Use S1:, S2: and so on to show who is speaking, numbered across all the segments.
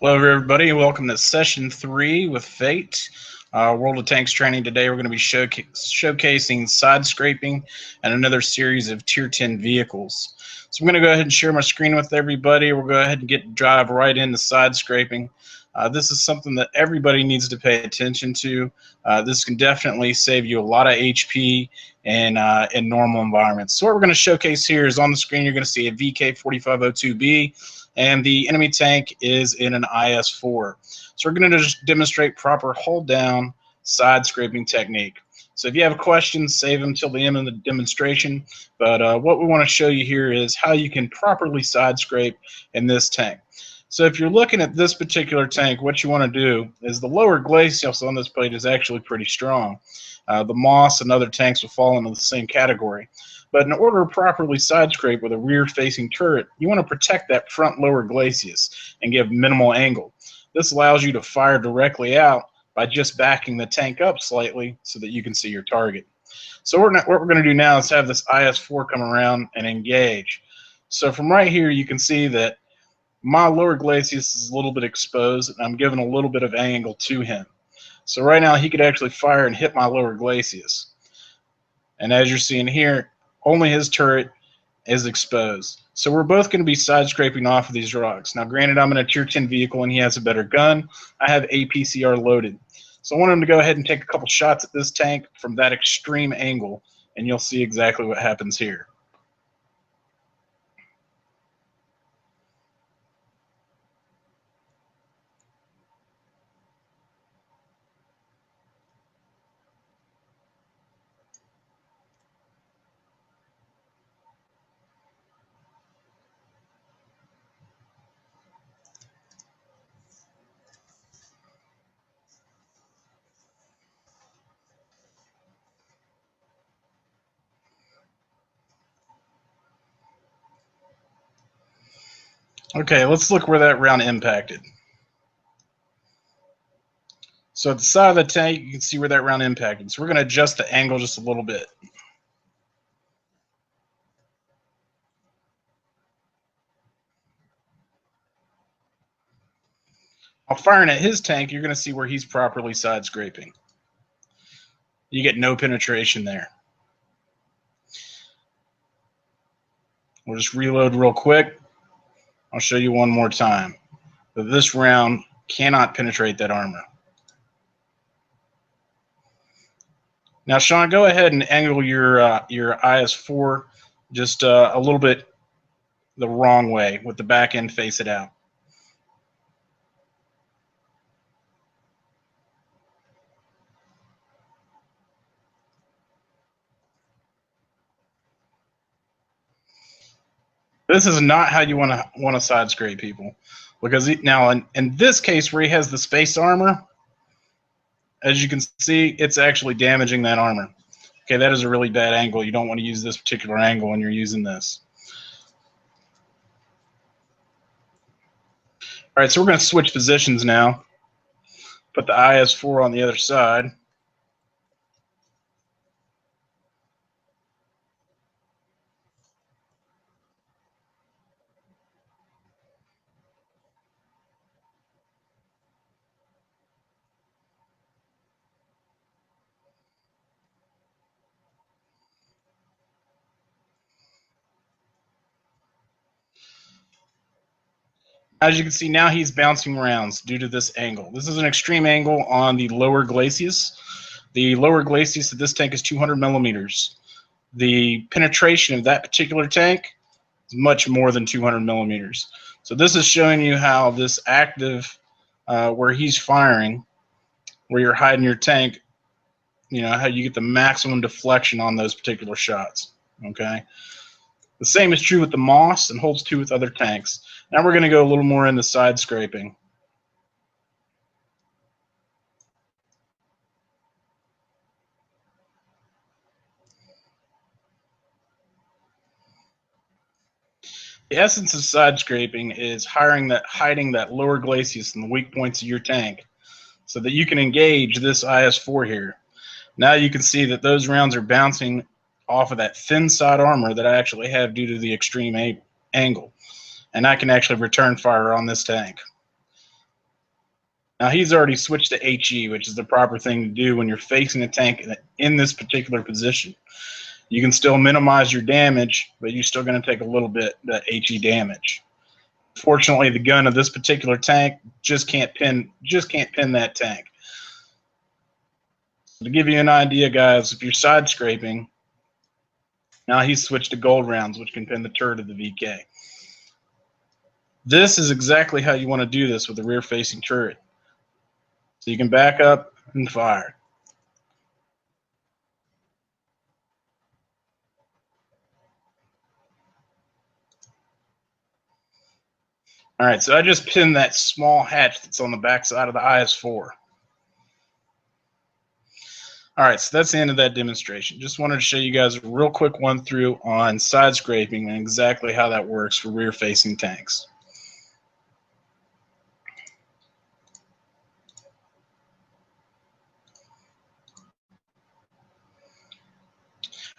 S1: Hello, everybody. Welcome to Session 3 with Fate. World of Tanks training. Today we're going to be showcasing side scraping and another series of Tier 10 vehicles. So I'm going to go ahead and share my screen with everybody. We'll go ahead and drive right into side scraping. This is something that everybody needs to pay attention to. This can definitely save you a lot of HP in normal environments. So what we're going to showcase here is on the screen you're going to see a VK4502B. And the enemy tank is in an IS-4. So we're going to just demonstrate proper hold down side scraping technique. So if you have questions, save them till the end of the demonstration. But what we want to show you here is how you can properly side scrape in this tank. So if you're looking at this particular tank, what you want to do is the lower glacis on this plate is actually pretty strong. The Moss and other tanks will fall into the same category. But in order to properly side scrape with a rear-facing turret, you want to protect that front lower glacis and give minimal angle. This allows you to fire directly out by just backing the tank up slightly so that you can see your target. So what we're going to do now is have this IS-4 come around and engage. So from right here, you can see that my lower glacis is a little bit exposed, and I'm giving a little bit of angle to him. So right now, he could actually fire and hit my lower glacis. And as you're seeing here, only his turret is exposed. So we're both going to be side scraping off of these rocks. Now granted, I'm in a tier 10 vehicle and he has a better gun. I have APCR loaded. So I want him to go ahead and take a couple shots at this tank from that extreme angle, and you'll see exactly what happens here. Okay, let's look where that round impacted. So at the side of the tank, you can see where that round impacted. So we're going to adjust the angle just a little bit. While firing at his tank, you're going to see where he's properly side scraping. You get no penetration there. We'll just reload real quick. I'll show you one more time. But this round cannot penetrate that armor. Now, Sean, go ahead and angle your IS-4 just a little bit the wrong way with the back end face it out. This is not how you want to side scrape people, because now in this case where he has the space armor, as you can see, it's actually damaging that armor. Okay, that is a really bad angle. You don't want to use this particular angle when you're using this. All right, so we're going to switch positions now. Put the IS-4 on the other side. As you can see, now he's bouncing rounds due to this angle. This is an extreme angle on the lower glacis. The lower glacis of this tank is 200 millimeters. The penetration of that particular tank is much more than 200 millimeters. So this is showing you how this active, where he's firing, where you're hiding your tank, you know, how you get the maximum deflection on those particular shots, okay? The same is true with the Moss and holds true with other tanks. Now we're going to go a little more into side scraping. The essence of side scraping is hiding that lower glacis and the weak points of your tank so that you can engage this IS-4 here. Now you can see that those rounds are bouncing off of that thin side armor that I actually have due to the extreme angle. And I can actually return fire on this tank. Now he's already switched to HE, which is the proper thing to do when you're facing a tank in this particular position. You can still minimize your damage, but you're still going to take a little bit of HE damage. Fortunately, the gun of this particular tank just can't pin that tank. So to give you an idea, guys, if you're side scraping, now he's switched to gold rounds, which can pin the turret of the VK. This is exactly how you want to do this with a rear-facing turret. So you can back up and fire. All right, so I just pinned that small hatch that's on the back side of the IS-4. All right, so that's the end of that demonstration. Just wanted to show you guys a real quick run through on side scraping and exactly how that works for rear-facing tanks.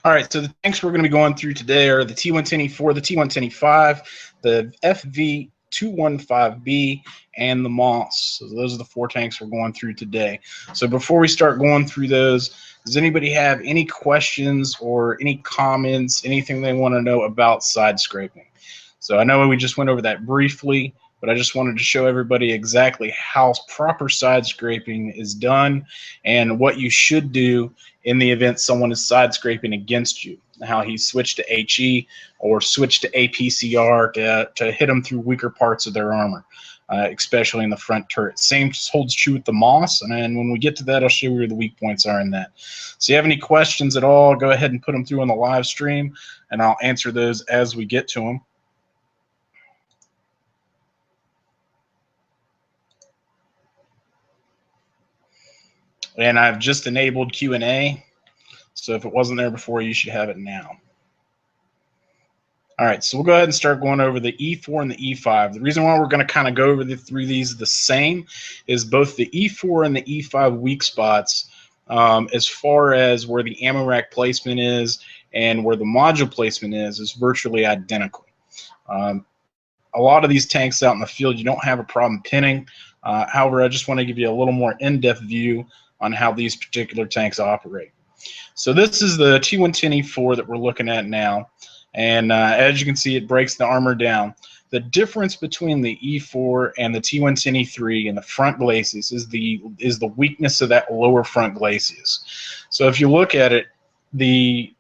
S1: All right, so the tanks we're going to be going through today are the T110E4, the T110E5, the FV215B, and the Moss. So those are the 4 tanks we're going through today. So before we start going through those, does anybody have any questions or any comments, anything they want to know about side scraping? So I know we just went over that briefly, but I just wanted to show everybody exactly how proper side scraping is done and what you should do in the event someone is side scraping against you, how he switched to HE or switched to APCR to hit them through weaker parts of their armor, especially in the front turret. Same holds true with the Moss, and then when we get to that, I'll show you where the weak points are in that. So if you have any questions at all, go ahead and put them through on the live stream, and I'll answer those as we get to them. And I've just enabled Q&A, so if it wasn't there before, you should have it now. All right, so we'll go ahead and start going over the E4 and the E5. The reason why we're going to kind of go over through these the same is both the E4 and the E5 weak spots, as far as where the ammo rack placement is and where the module placement is virtually identical. A lot of these tanks out in the field, you don't have a problem pinning. However, I just want to give you a little more in-depth view on how these particular tanks operate. So this is the T110E4 that we're looking at now, and as you can see, it breaks the armor down. The difference between the E4 and the T110E3 in the front glacis is the weakness of that lower front glacis. So if you look at it, the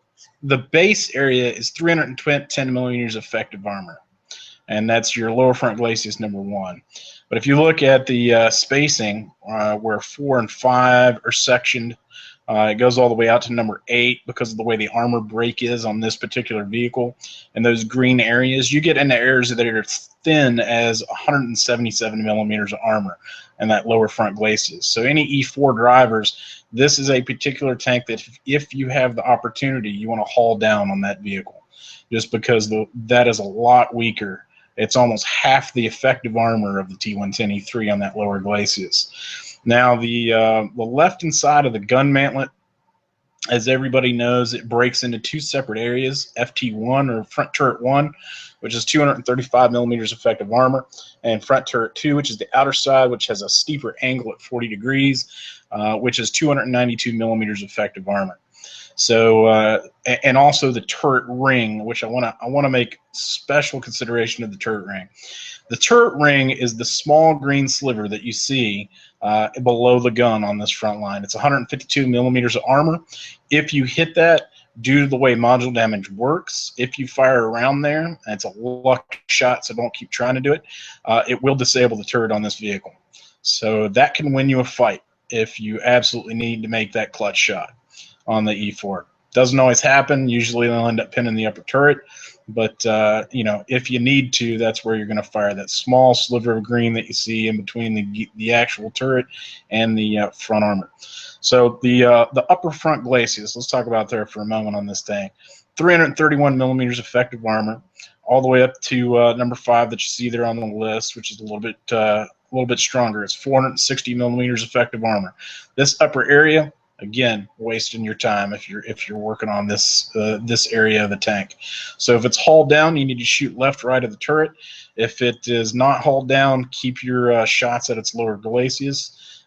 S1: base area is 310 millimeters effective armor, and that's your lower front glacis number 1. But if you look at the spacing, where 4 and 5 are sectioned, it goes all the way out to number 8 because of the way the armor break is on this particular vehicle. And those green areas, you get into areas that are thin as 177 millimeters of armor and that lower front glacis. So any E4 drivers, this is a particular tank that if you have the opportunity, you want to haul down on that vehicle, just because that is a lot weaker. It's almost half the effective armor of the T110E3 on that lower glacis. Now, the left-hand side of the gun mantlet, as everybody knows, it breaks into 2 separate areas, FT1 or front turret 1, which is 235 millimeters effective armor, and front turret 2, which is the outer side, which has a steeper angle at 40 degrees, which is 292 millimeters effective armor. So, and also the turret ring, which I want to make special consideration of the turret ring. The turret ring is the small green sliver that you see below the gun on this front line. It's 152 millimeters of armor. If you hit that, due to the way module damage works, if you fire around there, and it's a luck shot, so don't keep trying to do it, it will disable the turret on this vehicle. So that can win you a fight if you absolutely need to make that clutch shot on the E4. Doesn't always happen. Usually they'll end up pinning the upper turret, but you know, if you need to, that's where you're going to fire that small sliver of green that you see in between the actual turret and the front armor. So the upper front glacis, let's talk about there for a moment on this thing. 331 millimeters effective armor, all the way up to number 5 that you see there on the list, which is a little bit stronger. It's 460 millimeters effective armor. This upper area, Again, wasting your time if you're working on this this area of the tank. So if it's hauled down, you need to shoot left, right of the turret. If it is not hauled down, keep your shots at its lower glacis.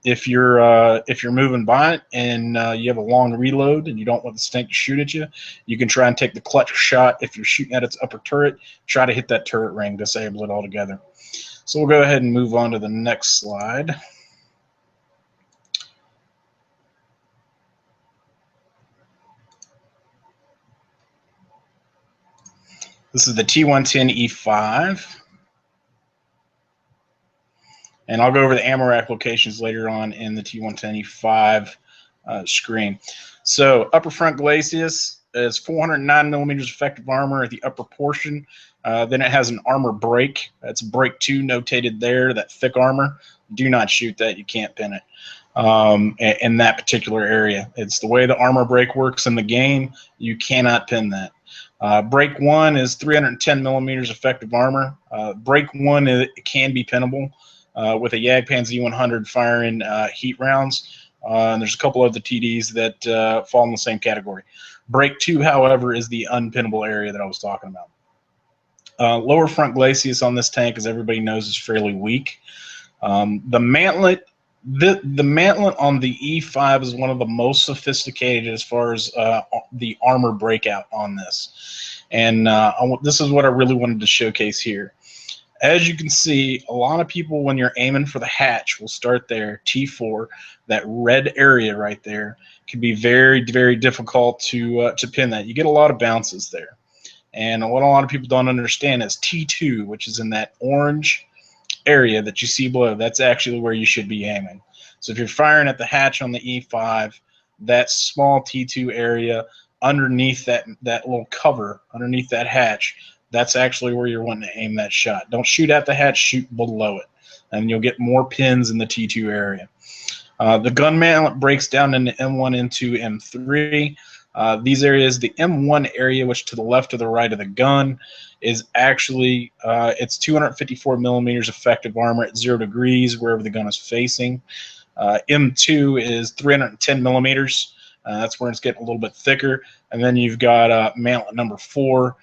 S1: If you're moving by it and you have a long reload and you don't want the tank to shoot at you, you can try and take the clutch shot. If you're shooting at its upper turret, try to hit that turret ring, disable it altogether. So we'll go ahead and move on to the next slide. This is the T110E5. And I'll go over the ammo rack locations later on in the T110E5 screen. So upper front glacis is 409 millimeters effective armor at the upper portion. Then it has an armor break. That's break 2 notated there, that thick armor. Do not shoot that. You can't pin it in that particular area. It's the way the armor break works in the game. You cannot pin that. Break 1 is 310 millimeters effective armor. Break 1 it can be pinnable with a Jagdpan Z100 firing heat rounds. And there's a couple of the TDs that fall in the same category. Break 2, however, is the unpinnable area that I was talking about. Lower front glacis on this tank, as everybody knows, is fairly weak. The mantlet on the E5 is one of the most sophisticated as far as the armor breakout on this. And this is what I really wanted to showcase here. As you can see, a lot of people, when you're aiming for the hatch, will start there, T4, that red area right there, can be very, very difficult to pin that. You get a lot of bounces there. And what a lot of people don't understand is T2, which is in that orange area that you see below, that's actually where you should be aiming. So if you're firing at the hatch on the E5, that small T2 area underneath that little cover, underneath that hatch, that's actually where you're wanting to aim that shot. Don't shoot at the hatch, shoot below it, and you'll get more pins in the T2 area. The gun mantlet breaks down into M1, M2, M3. These areas, the M1 area, which to the left or the right of the gun, is actually it's 254 millimeters effective armor at 0 degrees wherever the gun is facing. M2 is 310 millimeters. That's where it's getting a little bit thicker. And then you've got mantlet number 4,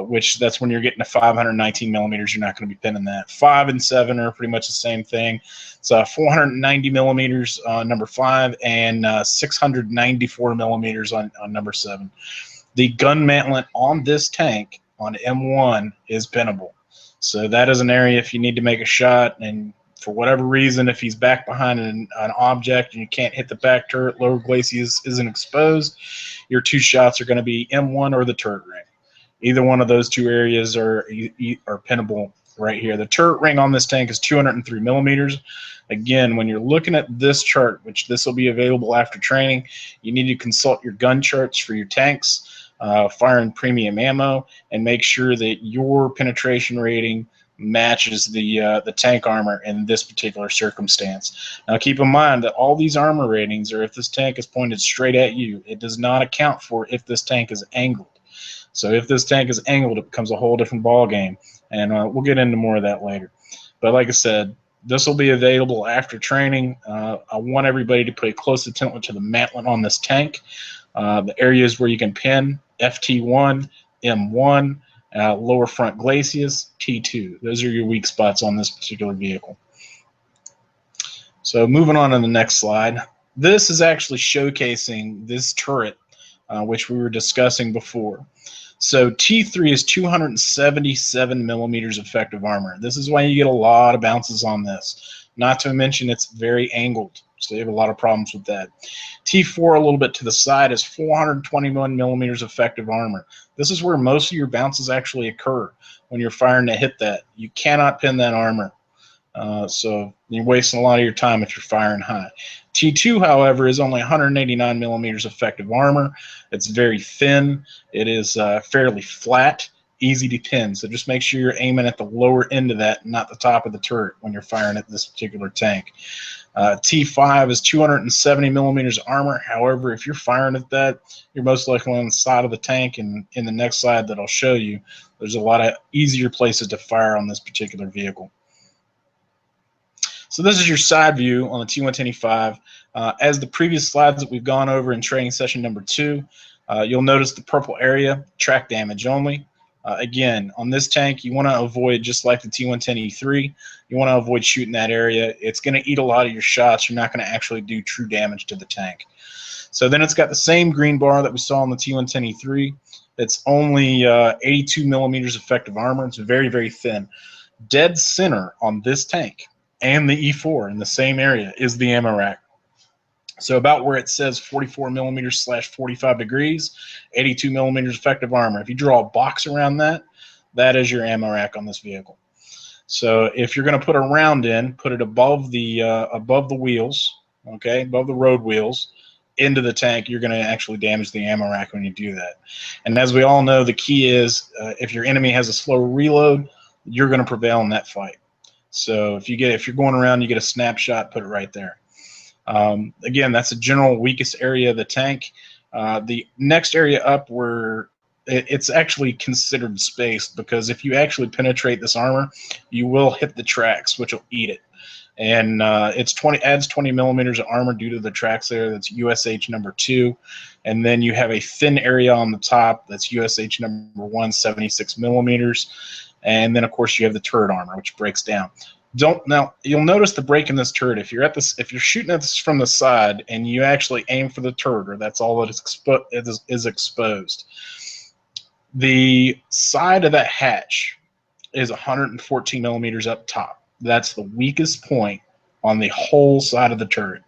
S1: which that's when you're getting to 519 millimeters. You're not going to be pinning that. 5 and 7 are pretty much the same thing. So 490 millimeters on number 5 and 694 millimeters on number 7. The gun mantlet on this tank on M1 is pinnable. So that is an area if you need to make a shot and for whatever reason, if he's back behind an object and you can't hit the back turret, lower glacis isn't exposed, your 2 shots are going to be M1 or the turret ring. Either one of those 2 areas are pinnable right here. The turret ring on this tank is 203 millimeters. Again, when you're looking at this chart, which this will be available after training, you need to consult your gun charts for your tanks, firing premium ammo, and make sure that your penetration rating matches the tank armor in this particular circumstance. Now keep in mind that all these armor ratings are if this tank is pointed straight at you. It does not account for if this tank is angled. So if this tank is angled, it becomes a whole different ball game, and we'll get into more of that later. But like I said, this will be available after training. I want everybody to pay close attention to the mantlet on this tank, the areas where you can pin FT1, M1, lower front glacis, T2. Those are your weak spots on this particular vehicle. So moving on to the next slide. This is actually showcasing this turret, which we were discussing before. So T3 is 277 millimeters effective armor. This is why you get a lot of bounces on this. Not to mention it's very angled, so you have a lot of problems with that. T4 a little bit to the side is 421 millimeters effective armor. This is where most of your bounces actually occur when you're firing to hit that. You cannot pin that armor. So you're wasting a lot of your time if you're firing high. T2, however, is only 189 millimeters effective armor. It's very thin. It is fairly flat, easy to pin. So just make sure you're aiming at the lower end of that, not the top of the turret when you're firing at this particular tank. T5 is 270 millimeters armor. However, if you're firing at that, you're most likely on the side of the tank, and in the next slide that I'll show you, there's a lot of easier places to fire on this particular vehicle. So this is your side view on the T110E5. As the previous slides that we've gone over in training session number 2, you'll notice the purple area, track damage only. Again, on this tank, you want to avoid, just like the T110E3, you want to avoid shooting that area. It's going to eat a lot of your shots. You're not going to actually do true damage to the tank. So then it's got the same green bar that we saw on the T110E3. It's only 82 millimeters effective armor. It's very, very thin. Dead center on this tank and the E4 in the same area is the ammo rack. So about where it says 44 millimeters / 45 degrees, 82 millimeters effective armor. If you draw a box around that, that is your ammo rack on this vehicle. So if you're going to put a round in, put it above the wheels, okay, above the road wheels, into the tank, you're going to actually damage the ammo rack when you do that. And as we all know, the key is if your enemy has a slow reload, you're going to prevail in that fight. So if you're going around, you get a snapshot, put it right there. Again, that's the general weakest area of the tank. The next area up where it's actually considered spaced, because if you actually penetrate this armor, you will hit the tracks, which will eat it. And adds 20 millimeters of armor due to the tracks there. That's USH number 2. And then you have a thin area on the top. That's USH number 1, 76 millimeters. And then, of course, you have the turret armor, which breaks down. Now you'll notice the break in this turret. If you're shooting at this from the side and you actually aim for the turret, or that's all that is exposed, the side of that hatch is 114 millimeters up top. That's the weakest point on the whole side of the turret.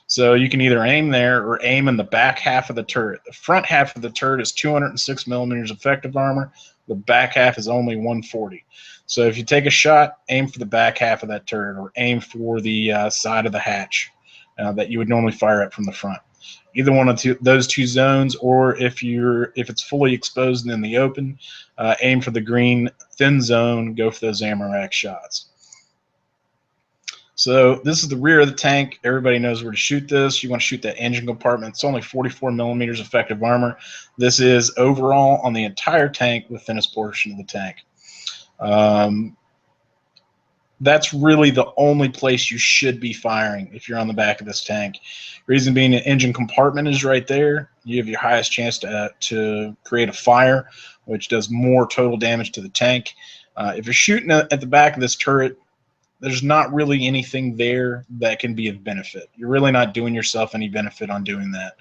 S1: So you can either aim there or aim in the back half of the turret. The front half of the turret is 206 millimeters effective armor. The back half is only 140. So if you take a shot, aim for the back half of that turret, or aim for the side of the hatch that you would normally fire at from the front. Either one of those two zones, or if it's fully exposed and in the open, aim for the green thin zone. Go for those ammo rack shots. So this is the rear of the tank. Everybody knows where to shoot this. You want to shoot that engine compartment. It's only 44 millimeters effective armor. This is overall on the entire tank, the thinnest portion of the tank. That's really the only place you should be firing if you're on the back of this tank. Reason being, the engine compartment is right there. You have your highest chance to create a fire, which does more total damage to the tank. If you're shooting at the back of this turret, there's not really anything there that can be of benefit. You're really not doing yourself any benefit on doing that.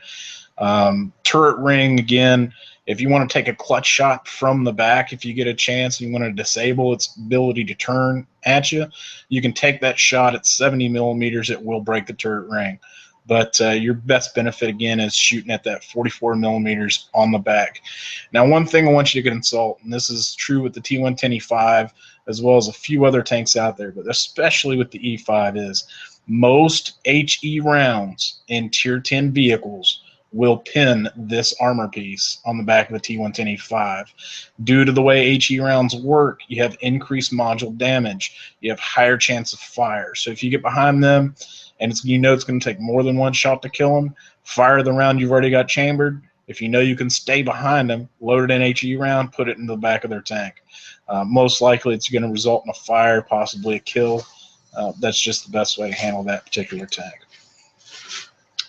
S1: Turret ring, again, if you want to take a clutch shot from the back, if you get a chance and you want to disable its ability to turn at you, you can take that shot at 70 millimeters. It will break the turret ring. But your best benefit, again, is shooting at that 44 millimeters on the back. Now, one thing I want you to consult, and this is true with the T110E5 as well as a few other tanks out there, but especially with the E5, is most HE rounds in Tier 10 vehicles will pin this armor piece on the back of the T110E5. Due to the way HE rounds work, you have increased module damage. You have higher chance of fire. So if you get behind them and you know it's going to take more than one shot to kill them, fire the round you've already got chambered. If you know you can stay behind them, load it in HE round, put it in the back of their tank. Most likely it's going to result in a fire, possibly a kill. That's just the best way to handle that particular tank.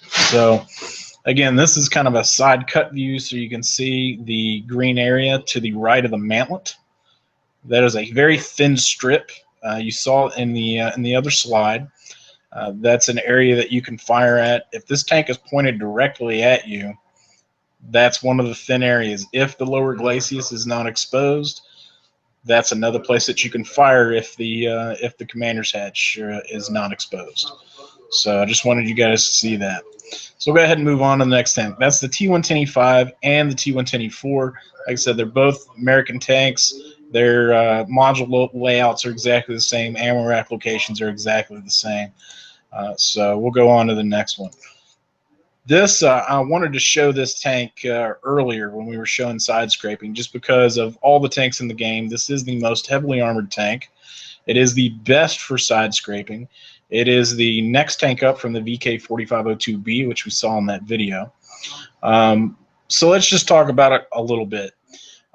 S1: So again, this is kind of a side cut view, so you can see the green area to the right of the mantlet. That is a very thin strip. You saw it in the other slide. That's an area that you can fire at. If this tank is pointed directly at you, that's one of the thin areas. If the lower glacis is not exposed, that's another place that you can fire if the commander's hatch is not exposed. So I just wanted you guys to see that. So we'll go ahead and move on to the next tank. That's the T110E5 and the T110E4. Like I said, they're both American tanks. Their module layouts are exactly the same. Ammo rack locations are exactly the same. So we'll go on to the next one. This I wanted to show this tank earlier when we were showing side scraping, just because of all the tanks in the game. This is the most heavily armored tank. It is the best for side scraping. It is the next tank up from the VK4502B, which we saw in that video. So let's just talk about it a little bit.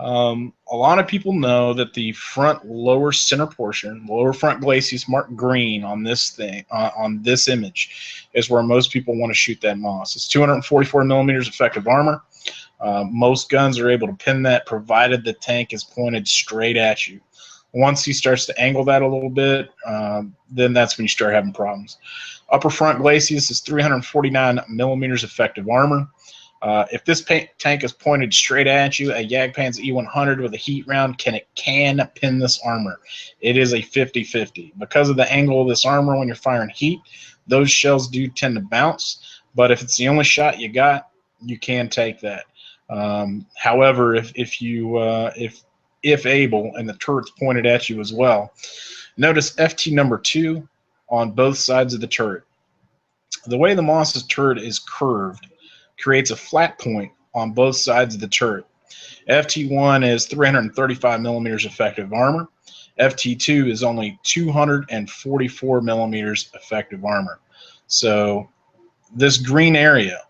S1: A lot of people know that the front lower center portion, lower front glacis marked green on this thing, on this image, is where most people want to shoot that moss. It's 244 millimeters effective armor. Most guns are able to pin that, provided the tank is pointed straight at you. Once he starts to angle that a little bit, then that's when you start having problems. Upper front glacis is 349 millimeters effective armor. If this tank is pointed straight at you, a Jagdpanzer E100 with a heat round can pin this armor. It is a 50-50. Because of the angle of this armor when you're firing heat, those shells do tend to bounce, but if it's the only shot you got, you can take that. However, if able, and the turret's pointed at you as well, notice FT number 2 on both sides of the turret. The way the Moss's turret is curved creates a flat point on both sides of the turret. FT1 is 335 millimeters effective armor. FT2 is only 244 millimeters effective armor. So this green area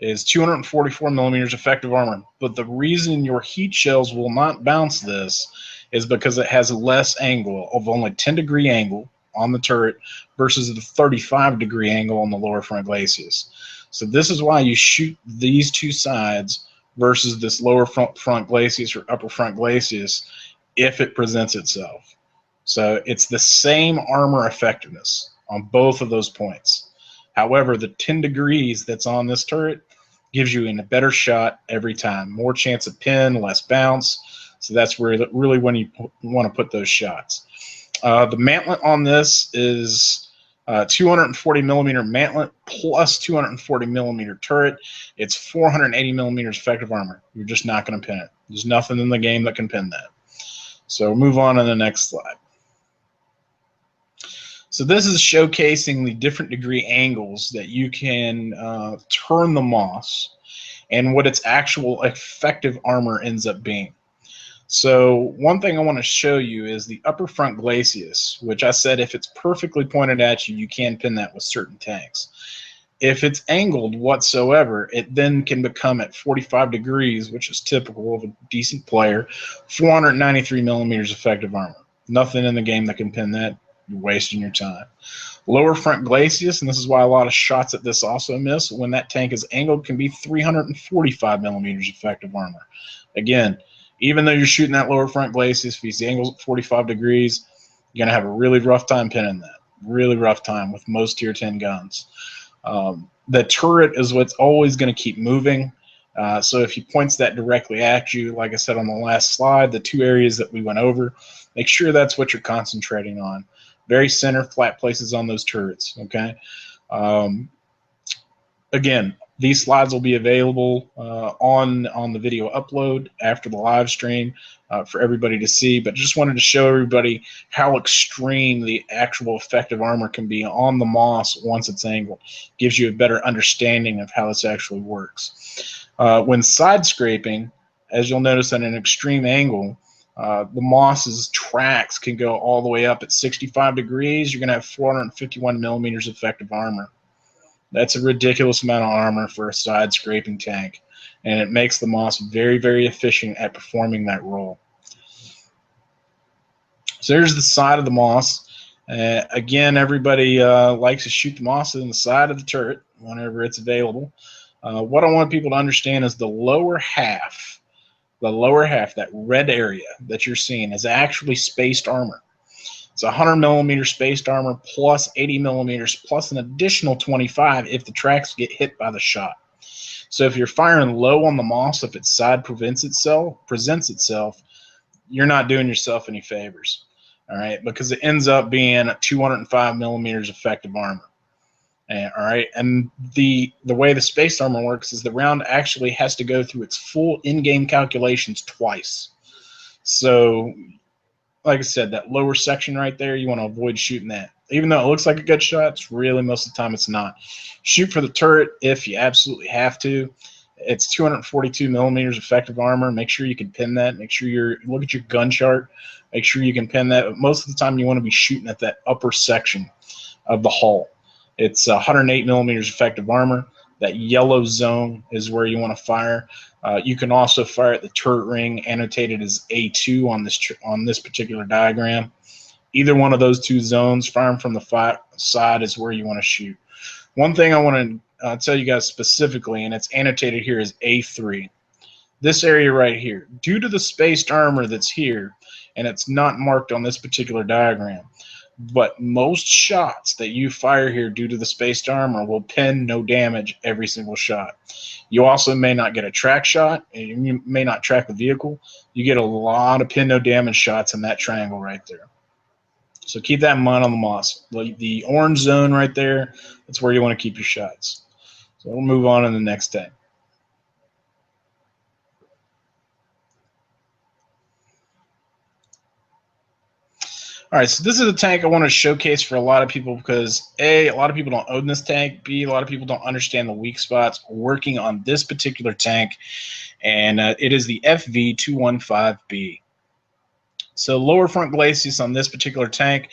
S1: is 244 millimeters effective armor. But the reason your heat shells will not bounce this is because it has less angle, of only 10-degree angle on the turret versus the 35-degree angle on the lower front glacis. So this is why you shoot these two sides versus this lower front glacis or upper front glacis if it presents itself. So it's the same armor effectiveness on both of those points. However, the 10 degrees that's on this turret gives you a better shot every time. More chance of pin, less bounce. So that's really when you want to put those shots. The mantlet on this is 240 millimeter mantlet plus 240 millimeter turret. It's 480 millimeters effective armor. You're just not going to pin it. There's nothing in the game that can pin that. So move on to the next slide. So this is showcasing the different degree angles that you can turn the Moss and what its actual effective armor ends up being. So one thing I want to show you is the upper front glacis, which I said if it's perfectly pointed at you, you can pin that with certain tanks. If it's angled whatsoever, it then can become at 45 degrees, which is typical of a decent player, 493 millimeters effective armor. Nothing in the game that can pin that. You're wasting your time. Lower front glacis, and this is why a lot of shots at this also miss, when that tank is angled, can be 345 millimeters effective armor. Again, even though you're shooting that lower front glacis, if he's angled at 45 degrees, you're going to have a really rough time pinning that. Really rough time with most tier 10 guns. The turret is what's always going to keep moving. So if he points that directly at you, like I said on the last slide, the two areas that we went over, make sure that's what you're concentrating on. Very center, flat places on those turrets, okay? Again, these slides will be available on the video upload after the live stream for everybody to see, but just wanted to show everybody how extreme the actual effective armor can be on the Moss once it's angled. Gives you a better understanding of how this actually works. When side scraping, as you'll notice at an extreme angle, the Moss's tracks can go all the way up at 65 degrees. You're going to have 451 millimeters effective armor. That's a ridiculous amount of armor for a side scraping tank, and it makes the Moss very, very efficient at performing that role. So there's the side of the Moss. Again, everybody likes to shoot the Moss in the side of the turret whenever it's available. What I want people to understand is the lower half, that red area that you're seeing, is actually spaced armor. It's 100 millimeter spaced armor plus 80 millimeters plus an additional 25 if the tracks get hit by the shot. So if you're firing low on the Moss, if its side presents itself, you're not doing yourself any favors, all right? Because it ends up being 205 millimeters effective armor. All right, and the way the spaced armor works is the round actually has to go through its full in-game calculations twice. So, like I said, that lower section right there, you want to avoid shooting that. Even though it looks like a good shot, it's really most of the time it's not. Shoot for the turret if you absolutely have to. It's 242 millimeters effective armor. Make sure you can pin that. Make sure look at your gun chart. Make sure you can pin that. But most of the time you want to be shooting at that upper section of the hull. It's 108 millimeters effective armor. That yellow zone is where you want to fire. You can also fire at the turret ring, annotated as A2 on this particular diagram. Either one of those two zones, firing from the side, is where you want to shoot. One thing I want to tell you guys specifically, and it's annotated here as A3. This area right here, due to the spaced armor that's here, and it's not marked on this particular diagram, but most shots that you fire here due to the spaced armor will pin no damage every single shot. You also may not get a track shot, and you may not track the vehicle. You get a lot of pin no damage shots in that triangle right there. So keep that in mind on the moss. The orange zone right there, that's where you want to keep your shots. So we'll move on to the next tank. All right, so this is a tank I want to showcase for a lot of people because A, a lot of people don't own this tank. B, a lot of people don't understand the weak spots working on this particular tank, and it is the FV215B. So lower front glacis on this particular tank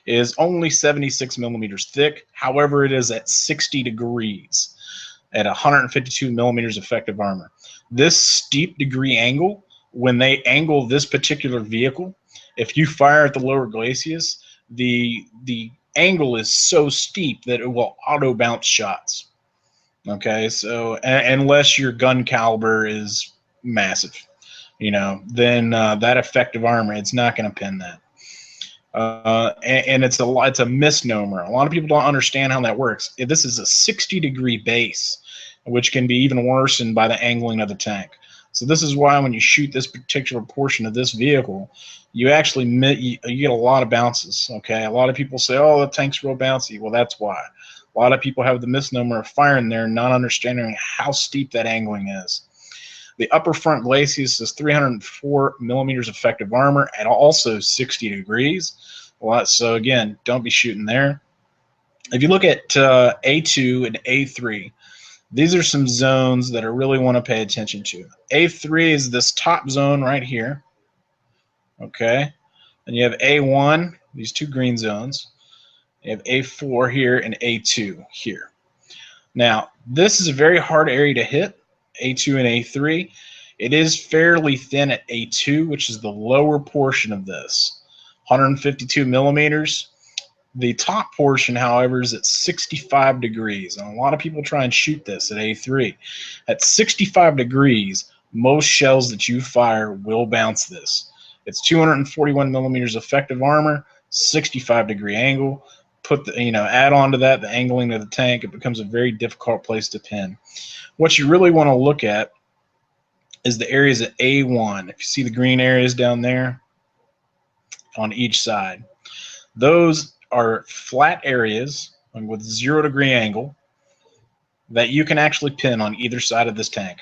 S1: is only 76 millimeters thick. However, it is at 60 degrees at 152 millimeters effective armor. This steep degree angle, when they angle this particular vehicle, if you fire at the lower glacis, the angle is so steep that it will auto bounce shots. Okay, so unless your gun caliber is massive, then that effective armor, it's not going to pin that. And it's a misnomer. A lot of people don't understand how that works. This is a 60-degree base, which can be even worsened by the angling of the tank. So this is why when you shoot this particular portion of this vehicle, you actually you get a lot of bounces. Okay, a lot of people say, "Oh, the tank's real bouncy." Well, that's why. A lot of people have the misnomer of firing there, not understanding how steep that angling is. The upper front glacis is 304 millimeters effective armor at also 60 degrees. Well, so again, don't be shooting there. If you look at A2 and A3, these are some zones that I really want to pay attention to. A3 is this top zone right here. Okay. And you have A1, these two green zones. You have A4 here and A2 here. Now, this is a very hard area to hit, A2 and A3. It is fairly thin at A2, which is the lower portion of this, 152 millimeters. The top portion, however, is at 65 degrees, and a lot of people try and shoot this at A3. At 65 degrees, most shells that you fire will bounce this. It's 241 millimeters effective armor, 65-degree angle. Add on to that the angling of the tank, it becomes a very difficult place to pin. What you really want to look at is the areas at A1. If you see the green areas down there on each side, those are flat areas with 0-degree angle that you can actually pin on either side of this tank.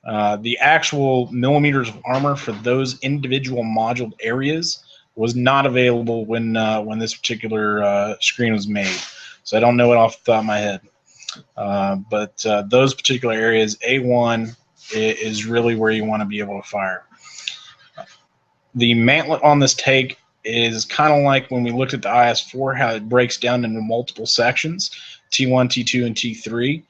S1: The actual millimeters of armor for those individual module areas was not available when this particular screen was made. So I don't know it off the top of my head. But those particular areas, A1 is really where you want to be able to fire. The mantlet on this tank is kind of like when we looked at the IS-4, how it breaks down into multiple sections, T1, T2, and T3.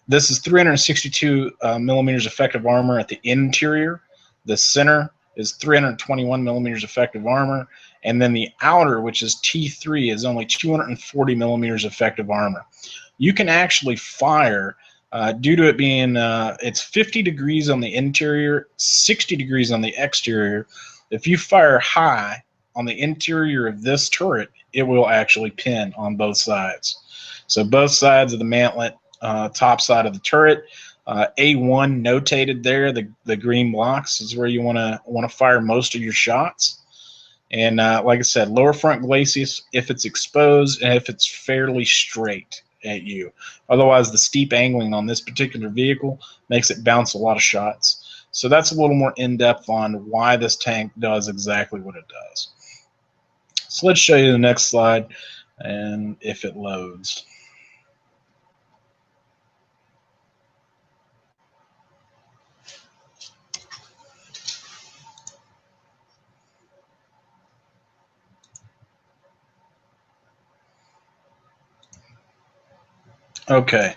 S1: This is 362 millimeters effective armor at the interior. The center is 321 millimeters effective armor. And then the outer, which is T3, is only 240 millimeters effective armor. You can actually fire, due to it being, it's 50 degrees on the interior, 60 degrees on the exterior. If you fire high on the interior of this turret, it will actually pin on both sides. So both sides of the mantlet, top side of the turret, A1 notated there, the green blocks is where you want to fire most of your shots. And like I said, lower front glacis if it's exposed and if it's fairly straight at you. Otherwise, the steep angling on this particular vehicle makes it bounce a lot of shots. So that's a little more in-depth on why this tank does exactly what it does. So let's show you the next slide, and if it loads. Okay,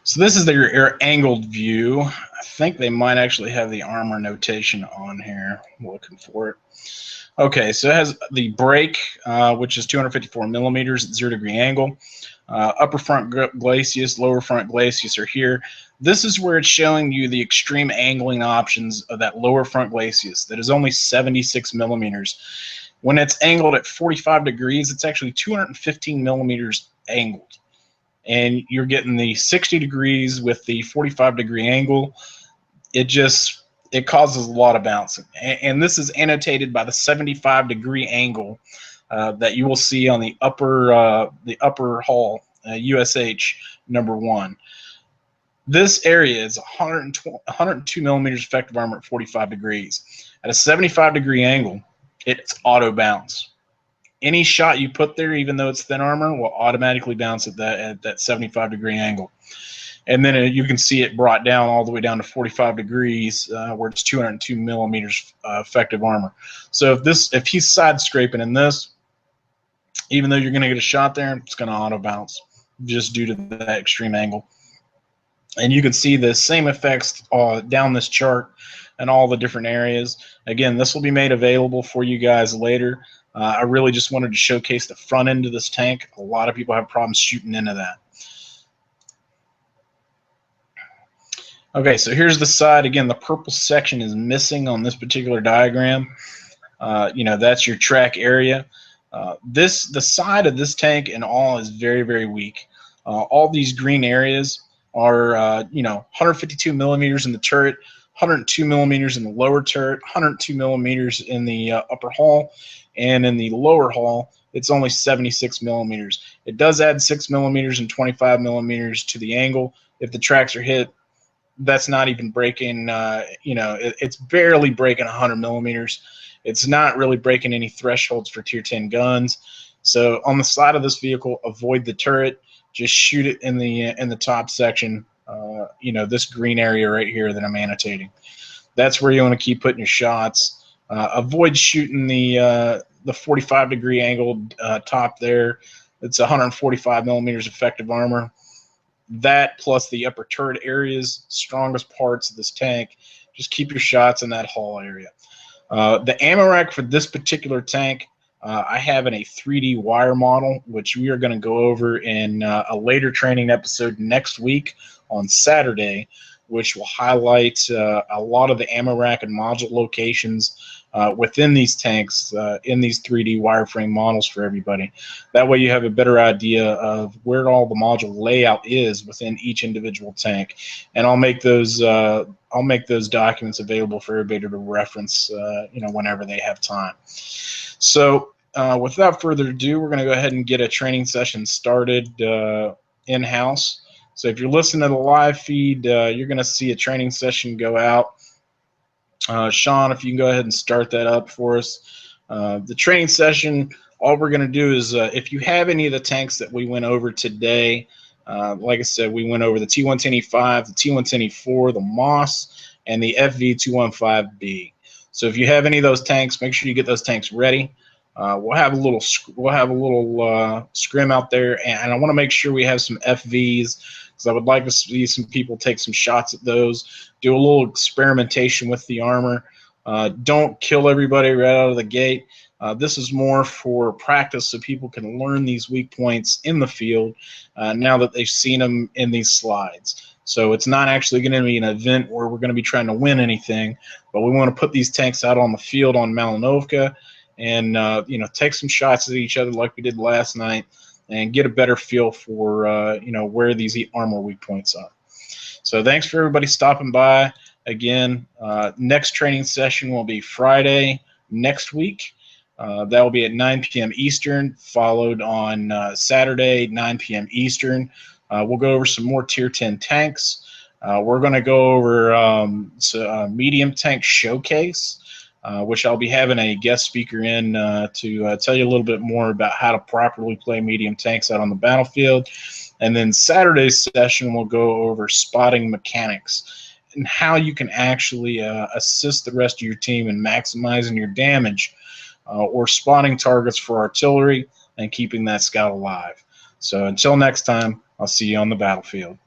S1: So this is their angled view. I think they might actually have the armor notation on here. I'm looking for it. Okay, so it has the brake, which is 254 millimeters at 0° angle. Upper front glacis, lower front glacis are here. This is where it's showing you the extreme angling options of that lower front glacis that is only 76 millimeters. When it's angled at 45 degrees, it's actually 215 millimeters angled. And you're getting the 60 degrees with the 45-degree angle. It causes a lot of bouncing. And this is annotated by the 75-degree angle that you will see on the upper hull, USH number 1. This area is 102 millimeters effective armor at 45 degrees. At a 75-degree angle, it's auto bounce. Any shot you put there, even though it's thin armor, will automatically bounce at that 75-degree angle. And then you can see it brought down all the way down to 45 degrees, where it's 202 millimeters effective armor. So if he's side scraping in this, even though you're going to get a shot there, it's going to auto bounce just due to that extreme angle. And you can see the same effects down this chart and all the different areas. Again, this will be made available for you guys later. I really just wanted to showcase the front end of this tank. A lot of people have problems shooting into that. Okay, so here's the side. Again, the purple section is missing on this particular diagram. That's your track area. The side of this tank in all is very, very weak. All these green areas are 152 millimeters in the turret, 102 millimeters in the lower turret, 102 millimeters in the upper hull, and in the lower hull it's only 76 millimeters. It does add 6 millimeters and 25 millimeters to the angle. If the tracks are hit, that's not even breaking, it's barely breaking 100 millimeters. It's not really breaking any thresholds for tier 10 guns. So on the side of this vehicle, avoid the turret. Just shoot it in the top section, this green area right here that I'm annotating. That's where you want to keep putting your shots. Avoid shooting the 45-degree angled top there. It's 145 millimeters effective armor. That plus the upper turret areas, strongest parts of this tank. Just keep your shots in that hull area. The ammo rack for this particular tank, I have in a 3D wire model, which we are going to go over in a later training episode next week on Saturday, which will highlight a lot of the ammo rack and module locations within these tanks in these 3D wireframe models for everybody. That way you have a better idea of where all the module layout is within each individual tank. And I'll make those documents available for everybody to reference whenever they have time. So without further ado, we're going to go ahead and get a training session started in-house. So if you're listening to the live feed, you're going to see a training session go out. Sean, if you can go ahead and start that up for us. The training session, all we're going to do is if you have any of the tanks that we went over today, like I said, we went over the T110E5, the T110E4, the Moss, and the FV215B. So if you have any of those tanks, make sure you get those tanks ready. We'll have a little scrim out there, and I want to make sure we have some FVs, because I would like to see some people take some shots at those, do a little experimentation with the armor. Don't kill everybody right out of the gate. This is more for practice so people can learn these weak points in the field now that they've seen them in these slides. So it's not actually going to be an event where we're going to be trying to win anything, but we want to put these tanks out on the field on Malinovka and take some shots at each other like we did last night and get a better feel for where these armor weak points are. So thanks for everybody stopping by. Again, next training session will be Friday next week. That will be at 9 p.m. Eastern, followed on Saturday, 9 p.m. Eastern. We'll go over some more Tier 10 tanks. We're going to go over a medium tank showcase, which I'll be having a guest speaker in to tell you a little bit more about how to properly play medium tanks out on the battlefield. And then Saturday's session, we'll go over spotting mechanics and how you can actually assist the rest of your team in maximizing your damage or spotting targets for artillery and keeping that scout alive. So until next time, I'll see you on the battlefield.